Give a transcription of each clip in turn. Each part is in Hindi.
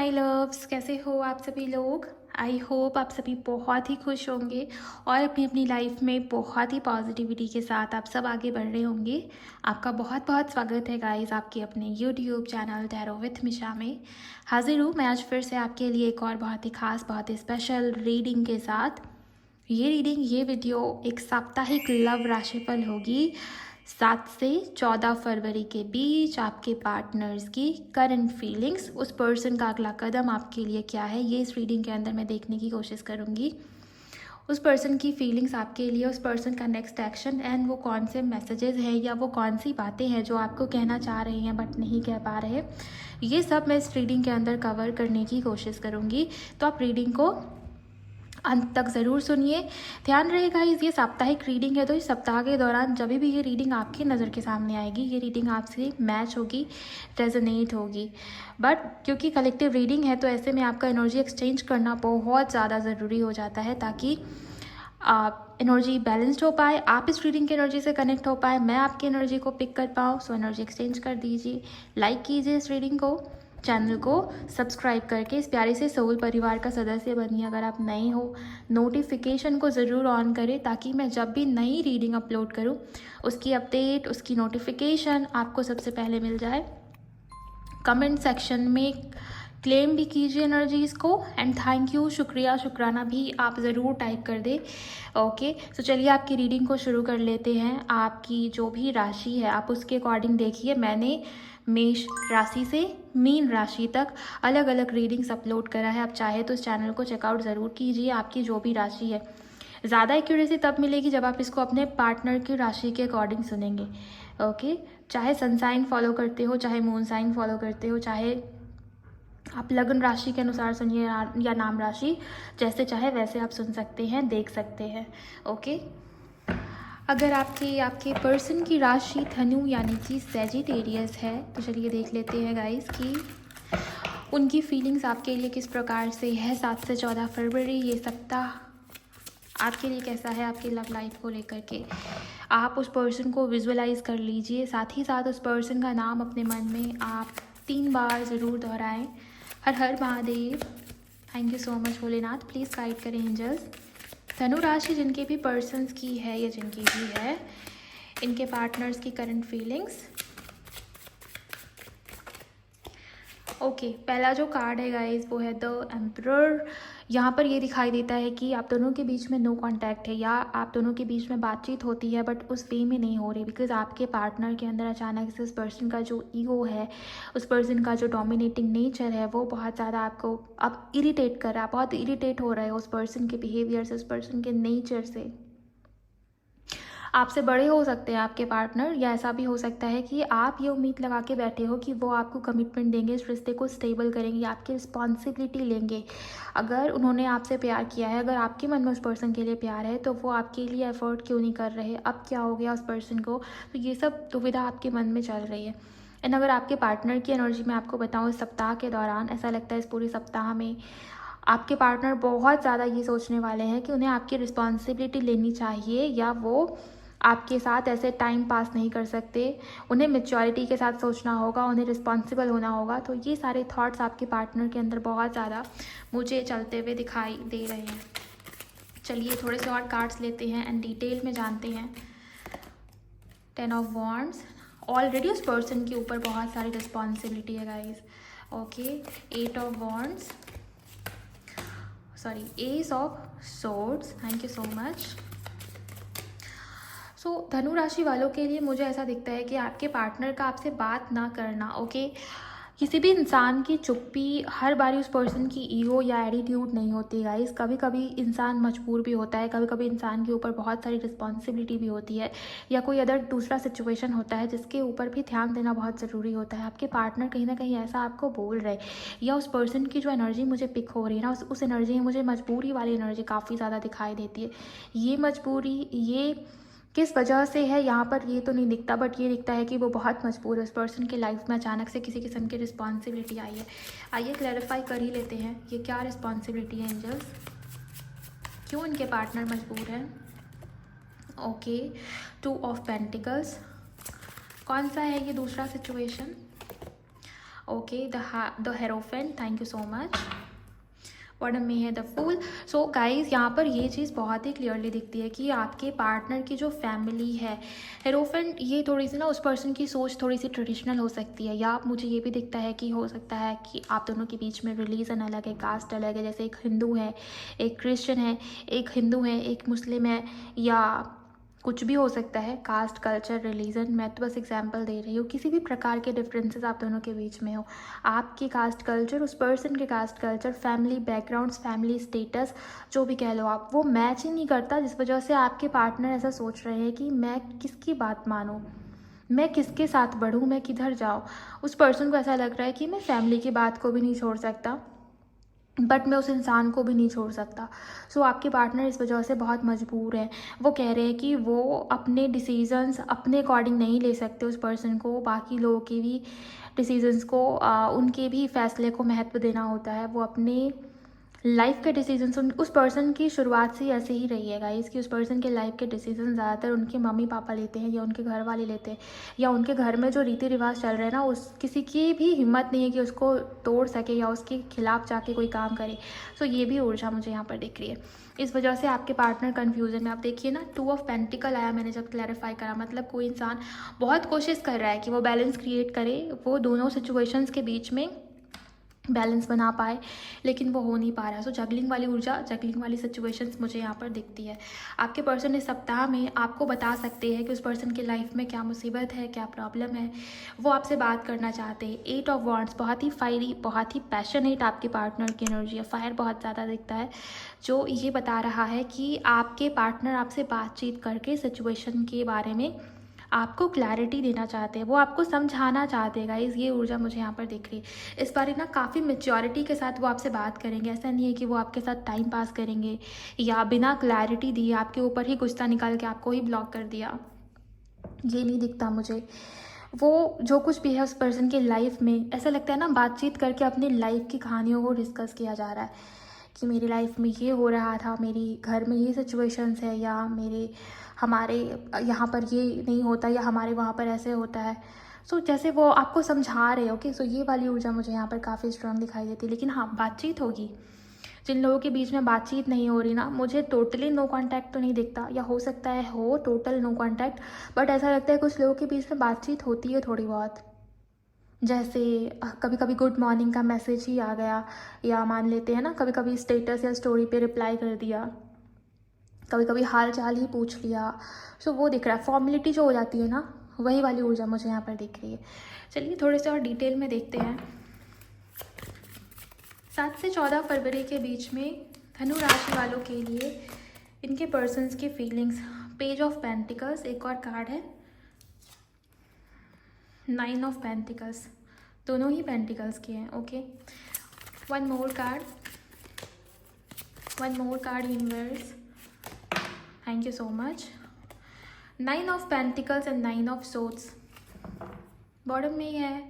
माय लव्स, कैसे हो आप सभी लोग। आई होप आप सभी बहुत ही खुश होंगे और अपनी अपनी लाइफ में बहुत ही पॉजिटिविटी के साथ आप सब आगे बढ़ रहे होंगे। आपका बहुत बहुत स्वागत है गाइस आपके अपने यूट्यूब चैनल टैरो विथ मिशा में। हाजिर हूँ मैं आज फिर से आपके लिए एक और बहुत ही खास बहुत ही स्पेशल रीडिंग के साथ। ये वीडियो एक साप्ताहिक लव राशिफल होगी। 7 से 14 फरवरी के बीच आपके पार्टनर्स की करंट फीलिंग्स, उस पर्सन का अगला कदम आपके लिए क्या है, ये इस रीडिंग के अंदर मैं देखने की कोशिश करूँगी। उस पर्सन की फीलिंग्स आपके लिए, उस पर्सन का नेक्स्ट एक्शन एंड वो कौन से मैसेजेस हैं या वो कौन सी बातें हैं जो आपको कहना चाह रहे हैं बट नहीं कह पा रहे, ये सब मैं इस रीडिंग के अंदर कवर करने की कोशिश करूँगी। तो आप रीडिंग को अंत तक ज़रूर सुनिए। ध्यान रहेगा ये साप्ताहिक रीडिंग है, तो इस सप्ताह के दौरान जब भी ये रीडिंग आपकी नज़र के सामने आएगी, ये रीडिंग आपसे मैच होगी, रेजोनेट होगी। बट क्योंकि कलेक्टिव रीडिंग है तो ऐसे में आपका एनर्जी एक्सचेंज करना बहुत ज़्यादा ज़रूरी हो जाता है ताकि आप एनर्जी बैलेंस्ड हो पाए, आप इस रीडिंग की एनर्जी से कनेक्ट हो पाए, मैं आपकी एनर्जी को पिक कर पाऊँ। सो एनर्जी एक्सचेंज कर दीजिए, लाइक कीजिए इस रीडिंग को, चैनल को सब्सक्राइब करके इस प्यारे से सोल परिवार का सदस्य बनिए। अगर आप नए हो, नोटिफिकेशन को ज़रूर ऑन करें ताकि मैं जब भी नई रीडिंग अपलोड करूं उसकी अपडेट, उसकी नोटिफिकेशन आपको सबसे पहले मिल जाए। कमेंट सेक्शन में क्लेम भी कीजिए एनर्जीज़ को एंड थैंक यू, शुक्रिया, शुक्राना भी आप ज़रूर टाइप कर दें। ओके, तो चलिए आपकी रीडिंग को शुरू कर लेते हैं। आपकी जो भी राशि है आप उसके अकॉर्डिंग देखिए। मैंने मेष राशि से मीन राशि तक अलग अलग रीडिंग्स अपलोड करा है, आप चाहे तो इस चैनल को चेकआउट ज़रूर कीजिए। आपकी जो भी राशि है, ज़्यादा एक्यूरेसी तब मिलेगी जब आप इसको अपने पार्टनर की राशि के अकॉर्डिंग सुनेंगे। ओके, चाहे सन साइन फॉलो करते हो, चाहे मून साइन फॉलो करते हो, चाहे आप लग्न राशि के अनुसार सुनिए या नाम राशि, जैसे चाहे वैसे आप सुन सकते हैं, देख सकते हैं। ओके, अगर आपके पर्सन की राशि धनु यानी कि सैजिटेरियस है तो चलिए देख लेते हैं गाइस कि उनकी फीलिंग्स आपके लिए किस प्रकार से है। 7 से 14 फरवरी ये सप्ताह आपके लिए कैसा है, आपकी लव लाइफ को लेकर के आप उस पर्सन को विजुअलाइज कर लीजिए। साथ ही साथ उस पर्सन का नाम अपने मन में आप 3 बार ज़रूर दोहराएं। Har Har Mahadev, thank you so much Bholenath, please guide करें एंजल्स। धनु राशि जिनके भी पर्सन्स की है या जिनकी भी है, इनके पार्टनर्स की करंट फीलिंग्स। ओके, पहला जो कार्ड है गाइज वो है द एम्परर। यहाँ पर ये दिखाई देता है कि आप दोनों के बीच में नो कांटेक्ट है या आप दोनों के बीच में बातचीत होती है बट उस वे में नहीं हो रही, बिकॉज आपके पार्टनर के अंदर अचानक से उस पर्सन का जो ईगो है, उस पर्सन का जो डोमिनेटिंग नेचर है वो बहुत ज़्यादा आपको अब इरिटेट कर रहा है, बहुत इरिटेट हो रहा है उस पर्सन के बिहेवियर से, उस पर्सन के नेचर से। आपसे बड़े हो सकते हैं आपके पार्टनर, या ऐसा भी हो सकता है कि आप ये उम्मीद लगा के बैठे हो कि वो आपको कमिटमेंट देंगे, इस रिश्ते को स्टेबल करेंगे, आपकी रिस्पॉन्सिबिलिटी लेंगे। अगर उन्होंने आपसे प्यार किया है, अगर आपके मन में उस पर्सन के लिए प्यार है तो वो आपके लिए एफर्ट क्यों नहीं कर रहे, अब क्या हो गया उस पर्सन को, तो ये सब दुविधा आपके मन में चल रही है। एंड अगर आपके पार्टनर की एनर्जी में आपको बताऊँ, इस सप्ताह के दौरान ऐसा लगता है इस पूरे सप्ताह में आपके पार्टनर बहुत ज़्यादा ये सोचने वाले हैं कि उन्हें आपकी रिस्पॉन्सिबिलिटी लेनी चाहिए या वो आपके साथ ऐसे टाइम पास नहीं कर सकते। उन्हें मैच्योरिटी के साथ सोचना होगा, उन्हें रिस्पॉन्सिबल होना होगा। तो ये सारे थॉट्स आपके पार्टनर के अंदर बहुत ज़्यादा मुझे चलते हुए दिखाई दे रहे हैं। चलिए थोड़े से और कार्ड्स लेते हैं एंड डिटेल में जानते हैं। 10 ऑफ वॉन्ड्स, ऑलरेडी उस पर्सन के ऊपर बहुत सारी रिस्पॉन्सिबिलिटी है guys. Okay, 8 of wands, sorry, ace of swords, thank you so much. So धनु राशि वालों के लिए मुझे ऐसा दिखता है कि आपके पार्टनर का आपसे बात ना करना, ओके, किसी भी इंसान की चुप्पी हर बारी उस पर्सन की ईगो या एटीट्यूड नहीं होती गाइस। कभी कभी इंसान मजबूर भी होता है, कभी कभी इंसान के ऊपर बहुत सारी रिस्पॉन्सिबिलिटी भी होती है या कोई अदर दूसरा सिचुएशन होता है जिसके ऊपर भी ध्यान देना बहुत ज़रूरी होता है। आपके पार्टनर कहीं ना कहीं ऐसा आपको बोल रहे या उस पर्सन की जो एनर्जी मुझे पिक हो रही है ना, उस एनर्जी में मुझे मजबूरी वाली एनर्जी काफ़ी ज़्यादा दिखाई देती है। ये मजबूरी ये किस वजह से है यहाँ पर ये तो नहीं दिखता, बट ये दिखता है कि वो बहुत मजबूर है। उस पर्सन की लाइफ में अचानक से किसी किस्म की रिस्पॉन्सिबिलिटी आई है। आइए क्लैरिफाई कर ही लेते हैं ये क्या रिस्पॉन्सिबिलिटी है एंजल्स, क्यों इनके पार्टनर मजबूर है। ओके, 2 ऑफ पेंटिकल्स, कौन सा है ये दूसरा situation. Okay, the hierophant, thank you so much. Bottom में है द फूल। सो गाइज, यहाँ पर ये चीज़ बहुत ही क्लियरली दिखती है कि आपके पार्टनर की जो फैमिली है, हेरोफेंट, ये थोड़ी सी ना उस पर्सन की सोच थोड़ी सी ट्रेडिशनल हो सकती है, या मुझे ये भी दिखता है कि हो सकता है कि आप दोनों के बीच में रिलीजन अलग है, कास्ट अलग है। जैसे एक हिंदू है, एक क्रिश्चियन है, एक हिंदू है, एक मुस्लिम है, या कुछ भी हो सकता है, कास्ट, कल्चर, रिलीजन। मैं तो बस एग्जांपल दे रही हूँ, किसी भी प्रकार के डिफरेंसेस आप दोनों के बीच में हो, आपकी कास्ट कल्चर, उस पर्सन के caste culture, family backgrounds, family status, जो भी कह लो आप, वो मैच ही नहीं करता, जिस वजह से आपके पार्टनर ऐसा सोच रहे हैं कि मैं किसकी बात मानूं, मैं किसके साथ बढ़ूं, मैं किधर जाऊं। उस पर्सन को ऐसा लग रहा है कि मैं फैमिली की बात को भी नहीं छोड़ सकता, बट मैं उस इंसान को भी नहीं छोड़ सकता। सो आपके पार्टनर इस वजह से बहुत मजबूर है। वो कह रहे हैं कि वो अपने डिसीजंस अपने अकॉर्डिंग नहीं ले सकते, उस पर्सन को बाकी लोगों के भी डिसीजंस को, उनके भी फैसले को महत्व देना होता है। वो अपने लाइफ के डिसीजंस, उस पर्सन की शुरुआत से ही ऐसे ही रही है गाइस, कि उस पर्सन के लाइफ के डिसीजन ज़्यादातर उनके मम्मी पापा लेते हैं, या उनके घर वाले लेते हैं, या उनके घर में जो रीति रिवाज चल रहे हैं ना, उस किसी की भी हिम्मत नहीं है कि उसको तोड़ सके या उसके खिलाफ जाके कोई काम करे। सो ये भी ऊर्जा मुझे यहाँ पर दिख रही है। इस वजह से आपके पार्टनर कन्फ्यूजन में, आप देखिए ना, 2 ऑफ पेंटिकल आया मैंने जब क्लैरिफाई करा, मतलब कोई इंसान बहुत कोशिश कर रहा है कि वो बैलेंस क्रिएट करे, वो दोनों सिचुएशंस के बीच में बैलेंस बना पाए, लेकिन वो हो नहीं पा रहा है। सो जगलिंग वाली ऊर्जा, जगलिंग वाली सिचुएशंस मुझे यहाँ पर दिखती है। आपके पर्सन इस सप्ताह में आपको बता सकते हैं कि उस पर्सन की लाइफ में क्या मुसीबत है, क्या प्रॉब्लम है, वो आपसे बात करना चाहते हैं। 8 ऑफ वॉन्ड्स, बहुत ही फायरी, बहुत ही पैशनेट आपके पार्टनर की एनर्जी है, फायर बहुत ज़्यादा दिखता है, जो ये बता रहा है कि आपके पार्टनर आपसे बातचीत करके सिचुएशन के बारे में आपको क्लैरिटी देना चाहते हैं, वो आपको समझाना चाहते हैं गाइस। ये ऊर्जा मुझे यहाँ पर दिख रही है। इस बार ना काफ़ी मेच्योरिटी के साथ वो आपसे बात करेंगे। ऐसा नहीं है कि वो आपके साथ टाइम पास करेंगे या बिना क्लैरिटी दिए आपके ऊपर ही गुस्सा निकाल के आपको ही ब्लॉक कर दिया, ये नहीं दिखता मुझे। वो जो कुछ भी है उस पर्सन की लाइफ में, ऐसा लगता है ना, बातचीत करके अपनी लाइफ की कहानियों को डिस्कस किया जा रहा है कि मेरी लाइफ में ये हो रहा था, मेरी घर में ये सिचुएशंस है, या हमारे यहाँ पर ये नहीं होता, या हमारे वहाँ पर ऐसे होता है। सो जैसे वो आपको समझा रहे हो। ओके, सो ये वाली ऊर्जा मुझे यहाँ पर काफ़ी स्ट्रांग दिखाई देती है। लेकिन हाँ, बातचीत होगी। जिन लोगों के बीच में बातचीत नहीं हो रही ना, मुझे टोटली नो कांटेक्ट तो नहीं दिखता, या हो सकता है हो टोटल नो कांटेक्ट, बट ऐसा लगता है कुछ लोगों के बीच में बातचीत होती है थोड़ी बहुत। जैसे कभी कभी गुड मॉर्निंग का मैसेज ही आ गया, या मान लेते हैं ना कभी कभी स्टेटस या स्टोरी पे रिप्लाई कर दिया, कभी कभी हाल चाल ही पूछ लिया। सो वो दिख रहा है, फॉर्मेलिटी जो हो जाती है ना, वही वाली ऊर्जा मुझे यहाँ पर दिख रही है। चलिए थोड़े से और डिटेल में देखते हैं। 7 से 14 फरवरी के बीच में धनु राशि वालों के लिए इनके पर्सन्स की फीलिंग्स। पेज ऑफ पेंटिकल्स, एक और कार्ड है 9 ऑफ पेंटिकल्स, दोनों ही पेंटिकल्स के हैं। Okay, one more card universe, thank you so much. 9 of pentacles and 9 of swords. Bottom में है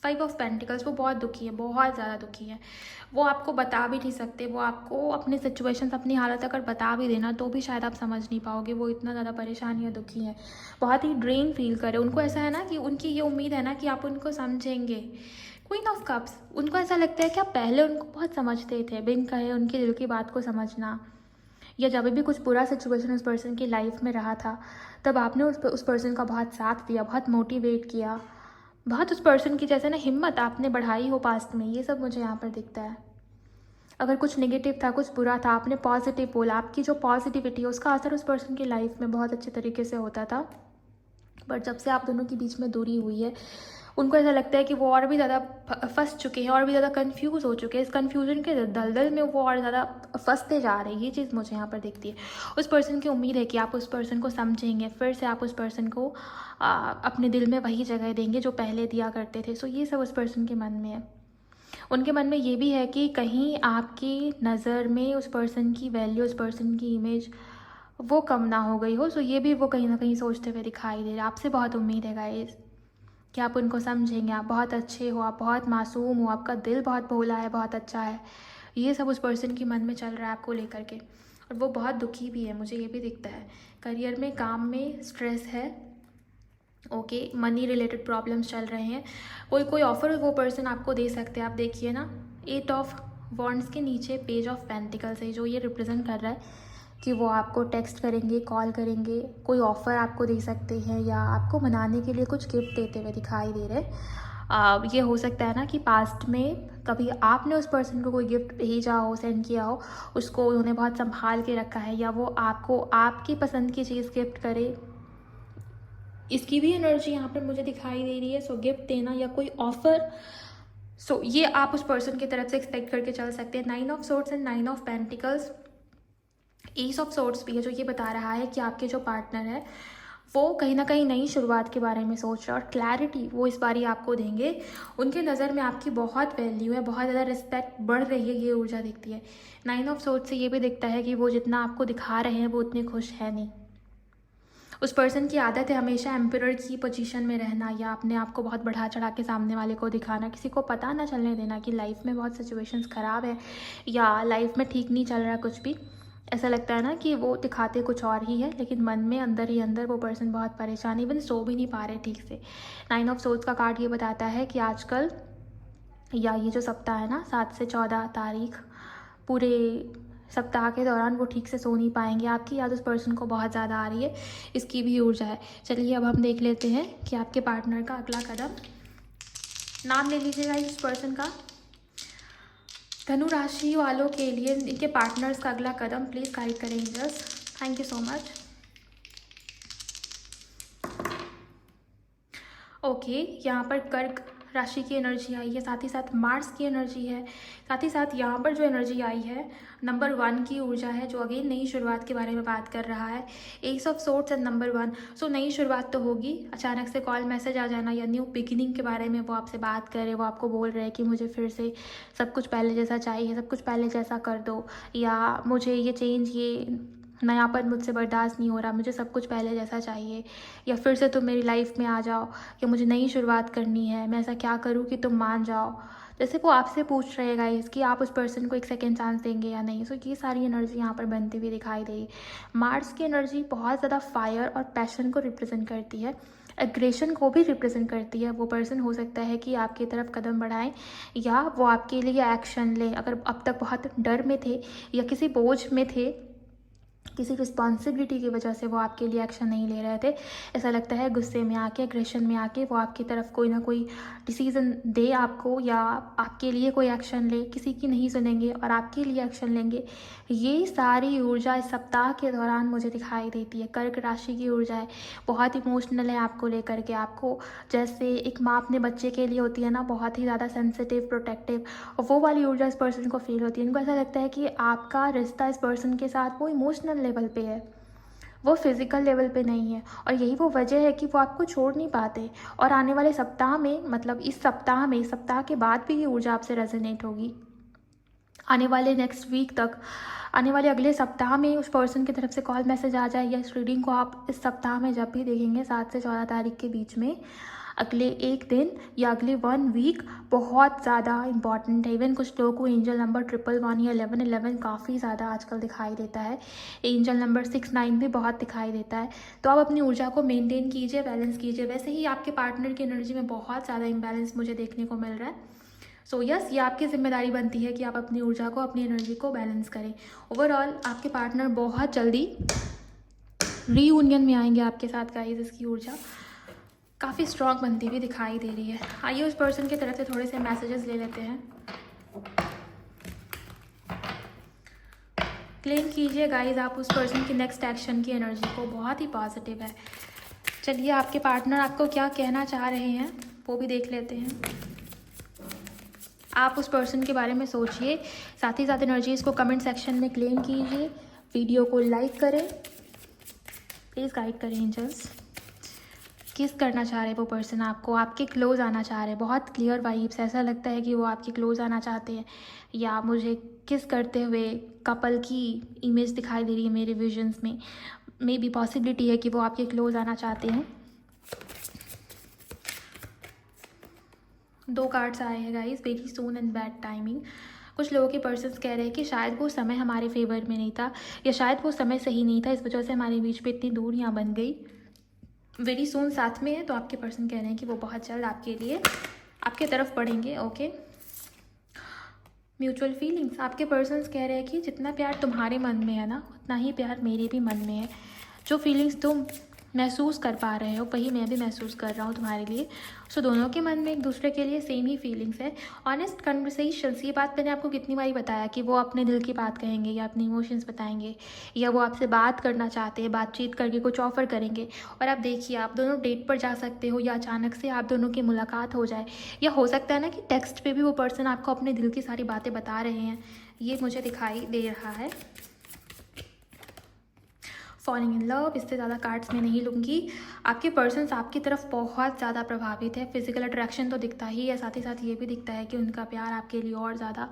5 ऑफ पेंटिकल्स। वो बहुत दुखी है, बहुत ज़्यादा दुखी है। वो आपको बता भी नहीं सकते, वो आपको अपने सिचुएशंस, अपनी हालत अगर बता भी देना तो भी शायद आप समझ नहीं पाओगे। वो इतना ज़्यादा परेशान या दुखी है, बहुत ही ड्रेन फील करे। उनको ऐसा है ना कि उनकी ये उम्मीद है ना कि आप उनको समझेंगे। क्वीन ऑफ कप्स, उनको ऐसा लगता है कि आप पहले उनको बहुत समझते थे, बिन कहे उनके दिल की बात को समझना, या जब भी कुछ बुरा सिचुएशन उस पर्सन की लाइफ में रहा था, तब आपने उस पर्सन का बहुत साथ दिया, बहुत मोटिवेट किया, बहुत उस पर्सन की जैसे ना हिम्मत आपने बढ़ाई हो पास्ट में। ये सब मुझे यहाँ पर दिखता है। अगर कुछ नेगेटिव था, कुछ बुरा था, आपने पॉजिटिव बोला। आपकी जो पॉजिटिविटी है उसका असर उस पर्सन की लाइफ में बहुत अच्छे तरीके से होता था। बट जब से आप दोनों के बीच में दूरी हुई है, उनको ऐसा लगता है कि वो और भी ज़्यादा फंस चुके हैं, और भी ज़्यादा कंफ्यूज हो चुके हैं। इस कंफ्यूजन के दलदल में वो और ज़्यादा फंसते जा रहे हैं। ये चीज़ मुझे यहाँ पर दिखती है। उस पर्सन की उम्मीद है कि आप उस पर्सन को समझेंगे, फिर से आप उस पर्सन को अपने दिल में वही जगह देंगे जो पहले दिया करते थे। सो ये सब उस पर्सन के मन में है। उनके मन में ये भी है कि कहीं आपकी नज़र में उस पर्सन की वैल्यू, उस पर्सन की इमेज वो कम ना हो गई हो। सो ये भी वो कहीं ना कहीं सोचते हुए दिखाई दे रहे हैं। आपसे बहुत उम्मीद है गाइस कि आप उनको समझेंगे। आप बहुत अच्छे हो, आप बहुत मासूम हो, आपका दिल बहुत भोला है, बहुत अच्छा है। ये सब उस पर्सन के मन में चल रहा है आपको लेकर के, और वो बहुत दुखी भी है, मुझे ये भी दिखता है। करियर में, काम में स्ट्रेस है, ओके, मनी रिलेटेड प्रॉब्लम्स चल रहे हैं, कोई कोई ऑफर वो पर्सन आपको दे सकते हैं। आप देखिए ना, 8 ऑफ वॉन्ड्स के नीचे पेज ऑफ पेंटिकल्स है, जो ये रिप्रेजेंट कर रहा है कि वो आपको टेक्स्ट करेंगे, कॉल करेंगे, कोई ऑफ़र आपको दे सकते हैं या आपको मनाने के लिए कुछ गिफ्ट देते हुए दिखाई दे रहे हैं। ये हो सकता है ना कि पास्ट में कभी आपने उस पर्सन को कोई गिफ्ट भेजा हो, सेंड किया हो, उसको उन्होंने बहुत संभाल के रखा है, या वो आपको आपकी पसंद की चीज़ गिफ्ट करे, इसकी भी एनर्जी यहाँ पर मुझे दिखाई दे रही है। सो गिफ्ट देना या कोई ऑफ़र, सो ये आप उस पर्सन की तरफ से एक्सपेक्ट करके चल सकते हैं। 9 of swords and 9 of pentacles, S of swords भी है, जो ये बता रहा है कि आपके जो पार्टनर है वो कहीं ना कहीं नई शुरुआत के बारे में सोच रहा है, और क्लैरिटी वो इस बारी आपको देंगे। उनके नज़र में आपकी बहुत वैल्यू है, बहुत ज़्यादा रिस्पेक्ट बढ़ रही है, ये ऊर्जा दिखती है। 9 ऑफ सोर्ड्स से ये भी दिखता है कि वो जितना आपको दिखा रहे हैं वो उतने खुश है नहीं। उस पर्सन की आदत है हमेशा एम्परर की पोजीशन में रहना, या अपने आप को बहुत बढ़ा चढ़ा के सामने वाले को दिखाना, किसी को पता ना चलने देना कि लाइफ में बहुत सिचुएशंस ख़राब है या लाइफ में ठीक नहीं चल रहा कुछ भी। ऐसा लगता है ना कि वो दिखाते कुछ और ही है, लेकिन मन में अंदर ही अंदर वो पर्सन बहुत परेशान, इवन सो भी नहीं पा रहे ठीक से। 9 ऑफ सोर्ड्स का कार्ड ये बताता है कि आजकल या ये जो सप्ताह है ना, 7 से 14 तारीख, पूरे सप्ताह के दौरान वो ठीक से सो नहीं पाएंगे। आपकी याद उस पर्सन को बहुत ज़्यादा आ रही है, इसकी भी ऊर्जा है। चलिए अब हम देख लेते हैं कि आपके पार्टनर का अगला कदम। नाम ले लीजिएगा इस पर्सन का। धनु राशि वालों के लिए इनके पार्टनर्स का अगला कदम प्लीज़ गाइड करें angels. Thank you so much. Okay, यहाँ पर कर्क राशि की एनर्जी आई है, साथ ही साथ मार्स की एनर्जी है, साथ ही साथ यहाँ पर जो एनर्जी आई है नंबर 1 की ऊर्जा है, जो अगेन नई शुरुआत के बारे में बात कर रहा है। S of swords and number 1। सो नई शुरुआत तो होगी, अचानक से कॉल मैसेज आ जाना या न्यू बिगिनिंग के बारे में वो आपसे बात कर रहे, वो आपको बोल रहे हैं कि मुझे फिर से सब कुछ पहले जैसा चाहिए, सब कुछ पहले जैसा कर दो, या मुझे ये चेंज, ये नयापन मुझसे बर्दाश्त नहीं हो रहा, मुझे सब कुछ पहले जैसा चाहिए, या फिर से तुम मेरी लाइफ में आ जाओ, या मुझे नई शुरुआत करनी है, मैं ऐसा क्या करूँ कि तुम मान जाओ। जैसे वो आपसे पूछ रहे गाइस कि आप उस पर्सन को एक सेकेंड चांस देंगे या नहीं। सो ये सारी एनर्जी यहाँ पर बनती हुई दिखाई दे। मार्स की एनर्जी बहुत ज़्यादा फायर और पैशन को रिप्रेजेंट करती है, एग्रेशन को भी रिप्रेजेंट करती है। वो पर्सन हो सकता है कि आपकी तरफ कदम बढ़ाएं या वो आपके लिए एक्शन लें। अगर अब तक बहुत डर में थे या किसी बोझ में थे, किसी रिस्पॉन्सिबिलिटी की वजह से वो आपके लिए एक्शन नहीं ले रहे थे, ऐसा लगता है गुस्से में आके, एग्रेशन में आके वो आपकी तरफ कोई ना कोई डिसीज़न दे आपको, या आपके लिए कोई एक्शन ले, किसी की नहीं सुनेंगे और आपके लिए एक्शन लेंगे। ये सारी ऊर्जा इस सप्ताह के दौरान मुझे दिखाई देती है। कर्क राशि की ऊर्जा है, बहुत इमोशनल है आपको लेकर के। आपको जैसे एक माँ अपने बच्चे के लिए होती है ना, बहुत ही ज़्यादा सेंसिटिव, प्रोटेक्टिव, और वो वाली ऊर्जा इस पर्सन को फील होती है। इनको ऐसा लगता है कि आपका रिश्ता इस पर्सन के साथ वो इमोशनल लेवल पे है, वो फिज़िकल लेवल पे नहीं है, और यही वो वजह है कि वो आपको छोड़ नहीं पाते। और आने वाले सप्ताह में, मतलब इस सप्ताह में, इस सप्ताह के बाद भी ये ऊर्जा आपसे रेजोनेट होगी। आने वाले नेक्स्ट वीक तक, आने वाले अगले सप्ताह में उस पर्सन की तरफ से कॉल मैसेज आ जाए, या इस रीडिंग को आप इस सप्ताह में जब भी देखेंगे 7 से 14 तारीख के बीच में, अगले एक दिन या अगले 1 वीक बहुत ज़्यादा इंपॉर्टेंट है। इवन कुछ लोगों को एंजल नंबर 111 या 1111 काफ़ी ज़्यादा आजकल दिखाई देता है। एंजल नंबर 69 भी बहुत दिखाई देता है। तो आप अपनी ऊर्जा को मेंटेन कीजिए, बैलेंस कीजिए। वैसे ही आपके पार्टनर की एनर्जी में बहुत ज़्यादा इम्बैलेंस मुझे देखने को मिल रहा है। सो यस, ये आपकी जिम्मेदारी बनती है कि आप अपनी ऊर्जा को, अपनी एनर्जी को बैलेंस करें। ओवरऑल आपके पार्टनर बहुत जल्दी रीयूनियन में आएंगे आपके साथ गाइस। इसकी ऊर्जा काफ़ी स्ट्रॉन्ग बनती हुई दिखाई दे रही है। आइए उस पर्सन की तरफ से थोड़े से मैसेजेस ले लेते हैं। क्लेम कीजिए गाइस आप उस पर्सन की नेक्स्ट एक्शन की एनर्जी को, बहुत ही पॉजिटिव है। चलिए आपके पार्टनर आपको क्या कहना चाह रहे हैं वो भी देख लेते हैं। आप उस पर्सन के बारे में सोचिए, साथ ही साथ एनर्जीज़ को कमेंट सेक्शन में क्लेम कीजिए, वीडियो को लाइक करें, प्लीज़ गाइड करें एंजल्स। किस करना चाह रहे हैं वो पर्सन आपको, आपके क्लोज आना चाह रहे हैं। बहुत क्लियर वाइब्स, ऐसा लगता है कि वो आपके क्लोज आना चाहते हैं, या मुझे किस करते हुए कपल की इमेज दिखाई दे रही है मेरे विजन्स में। मे बी पॉसिबिलिटी है कि वो आपके क्लोज आना चाहते हैं। 2 कार्ड्स आए हैं guys, very soon and bad timing. कुछ लोगों के पर्सन्स कह रहे हैं कि शायद वो समय हमारे फेवर में नहीं था, या शायद वो समय सही नहीं था, इस वजह से हमारे बीच में इतनी दूरियां बन गई। वेरी सून साथ में है, तो आपके पर्सन कह रहे हैं कि वो बहुत जल्द आपके लिए आपके तरफ बढ़ेंगे। ओके, म्यूचुअल फीलिंग्स, आपके पर्सन्स कह रहे हैं कि जितना प्यार तुम्हारे मन में है ना, उतना ही प्यार मेरे भी मन में है। जो फीलिंग्स तुम महसूस कर पा रहे हो वही मैं भी महसूस कर रहा हूँ तुम्हारे लिए। सो दोनों के मन में एक दूसरे के लिए सेम ही फीलिंग्स है। ऑनेस्ट कन्वर्सेशंस, ये बात मैंने आपको कितनी बारी बताया कि वो अपने दिल की बात कहेंगे या अपने इमोशंस बताएंगे, या वो आपसे बात करना चाहते हैं, बातचीत करके कुछ ऑफ़र करेंगे। और आप देखिए, आप दोनों डेट पर जा सकते हो, या अचानक से आप दोनों की मुलाकात हो जाए, या हो सकता है ना कि टेक्स्ट पे भी वो पर्सन आपको अपने दिल की सारी बातें बता रहे हैं। ये मुझे दिखाई दे रहा है। फॉलिंग इन लव, इससे ज़्यादा कार्ड्स मैं नहीं लूँगी। आपके पर्सन्स आपकी तरफ बहुत ज़्यादा प्रभावित है। फिजिकल अट्रैक्शन तो दिखता ही है, साथ ही साथ ये भी दिखता है कि उनका प्यार आपके लिए और ज़्यादा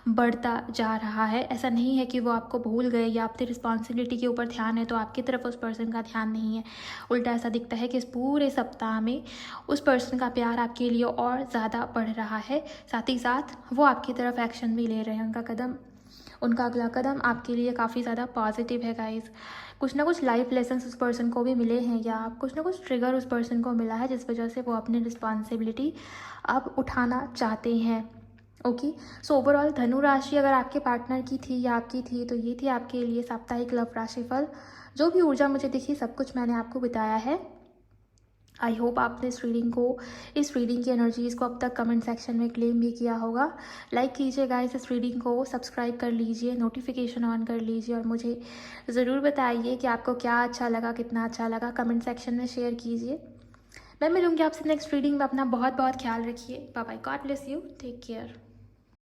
बढ़ता जा रहा है। ऐसा नहीं है कि वो आपको भूल गए या अपनी रिस्पॉन्सिबिलिटी के ऊपर ध्यान है तो आपकी तरफ उस पर्सन का ध्यान नहीं है। उल्टा ऐसा दिखता है कि इस पूरे सप्ताह में उस पर्सन का प्यार आपके लिए और ज़्यादा बढ़ रहा है। साथ ही साथ वो आपकी तरफ एक्शन भी ले रहे हैं। उनका अगला कदम आपके लिए काफ़ी ज़्यादा पॉजिटिव है गाइस। कुछ ना कुछ लाइफ लेसन्स उस पर्सन को भी मिले हैं, या कुछ ना कुछ ट्रिगर उस पर्सन को मिला है जिस वजह से वो अपनी रिस्पॉन्सिबिलिटी अब उठाना चाहते हैं। ओके, सो ओवरऑल धनु राशि अगर आपके पार्टनर की थी या आपकी थी, तो ये थी आपके लिए साप्ताहिक लव राशिफल। जो भी ऊर्जा मुझे दिखी सब कुछ मैंने आपको बताया है। आई होप आपने इस रीडिंग की एनर्जीज़ को अब तक कमेंट सेक्शन में क्लेम भी किया होगा। लाइक कीजिए गाइस इस रीडिंग को, सब्सक्राइब कर लीजिए, नोटिफिकेशन ऑन कर लीजिए, और मुझे ज़रूर बताइए कि आपको क्या अच्छा लगा, कितना अच्छा लगा। कमेंट सेक्शन में शेयर कीजिए। मैं मिलूँगी आपसे नेक्स्ट रीडिंग में। अपना बहुत बहुत ख्याल रखिए। Bye bye, god bless you, take care.